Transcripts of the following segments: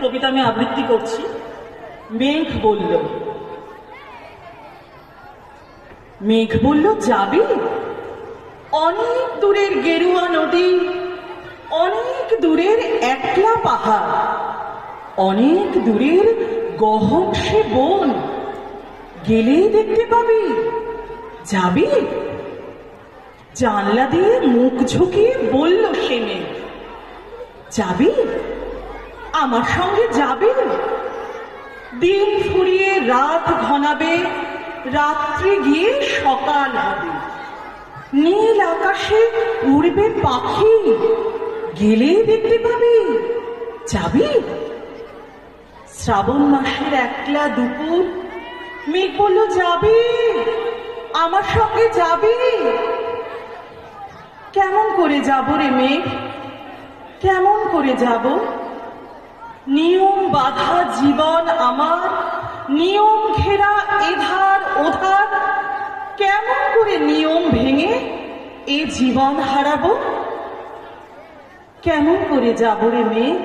কবিতা আমি আবৃত্তি করছি। মেঘ বলল, মেঘ বলল যাবি? অনেক দূরের গেরুয়া নদী, অনেক দূরের একলা পাহাড়, অনেক দূরের গহন সে বন, গেলেই দেখতে পাবি। যাবি? জানলা দিয়ে মুখ ঝুঁকিয়ে বলল সে মেঘ, যাবি? আমার সঙ্গে যাবি? দিন ফুরিয়ে রাত ঘনাবে, রাত্রি গিয়ে সকাল হবে, নীল আকাশে উড়বে পাখি, গেলেই দেখতে পাবি। যাবি? শ্রাবণ মাসের একলা দুপুর, মেঘ বলল যাবি? আমার সঙ্গে যাবি? কেমন করে যাব রে মেঘ, কেমন করে যাব? নিয়ম বাঁধা জীবন আমার, নিয়ম ঘেরা এধার ওধার, কেমন করে নিয়ম ভেঙে এ জীবন হারাবো? কেমন করে যাব রে মেঘ,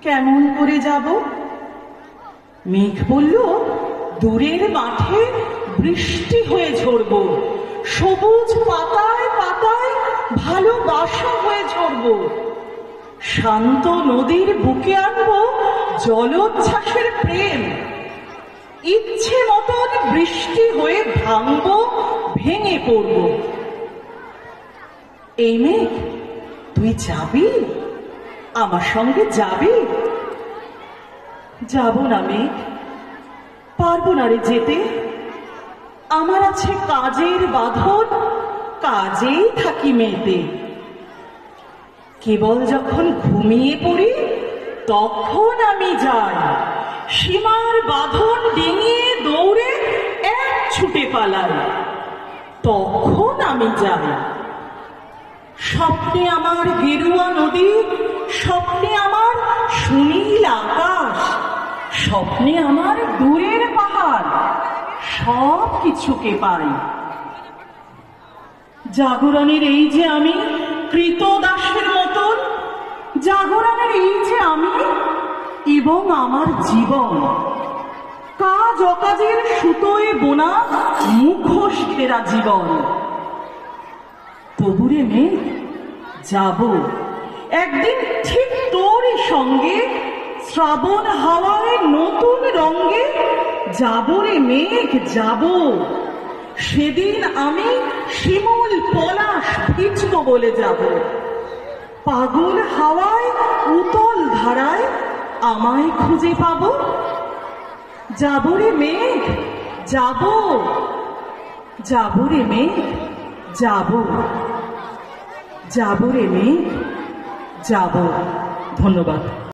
কেমন করে যাব? মেঘ বলল দূরের মাঠে বৃষ্টি হয়ে ঝরব, সবুজ পাতায় পাতায় ভালোবাসা হয়ে ঝরব, শান্ত নদীর বুকে আনবো জলোচ্ছ্বাসের প্রেম, ইচ্ছে মতন বৃষ্টি হয়ে ভাঙবো, ভেঙে পড়ব। এই মেঘ, তুই যাবি? আমার সঙ্গে যাবি? যাব না মেঘ, পারবো না রে যেতে। আমার আছে কাজের বাঁধন, কাজেই থাকি মেতে। কেবল যখন ঘুমিয়ে পড়ি তখন আমি যাই, সীমার বাঁধন ডিঙিয়ে দৌড়ে এক ছুটে পালাই, তখন আমি যাই। স্বপ্নে আমার গেরুয়া নদী, স্বপ্নে আমার সুনীল আকাশ, স্বপ্নে আমার দূরের পাহাড়, সব কিছুকে পাই। জাগরণের এই যে আমি কৃতদাসের মতন, জাগরণের এই যে আমি এবং আমার জীবন, কাজ অকাজের সুতোয় বোনা মুখোশ ঘেরা জীবন। তবুরে মেঘ, যাব একদিন ঠিক তোরই সঙ্গে, শ্রাবণ হাওয়ায় নতুন রঙে। যাব রে মেঘ, যাব। সেদিন আমি শিমুল পলাশ ভিজব বলে যাব, পাগল হাওয়ায় উতল ধারায় আমায় খুঁজে পাব। যাব রে মেঘ, যাব, যাব রে মেঘ, যাব, যাব রে মেঘ, যাব। ধন্যবাদ।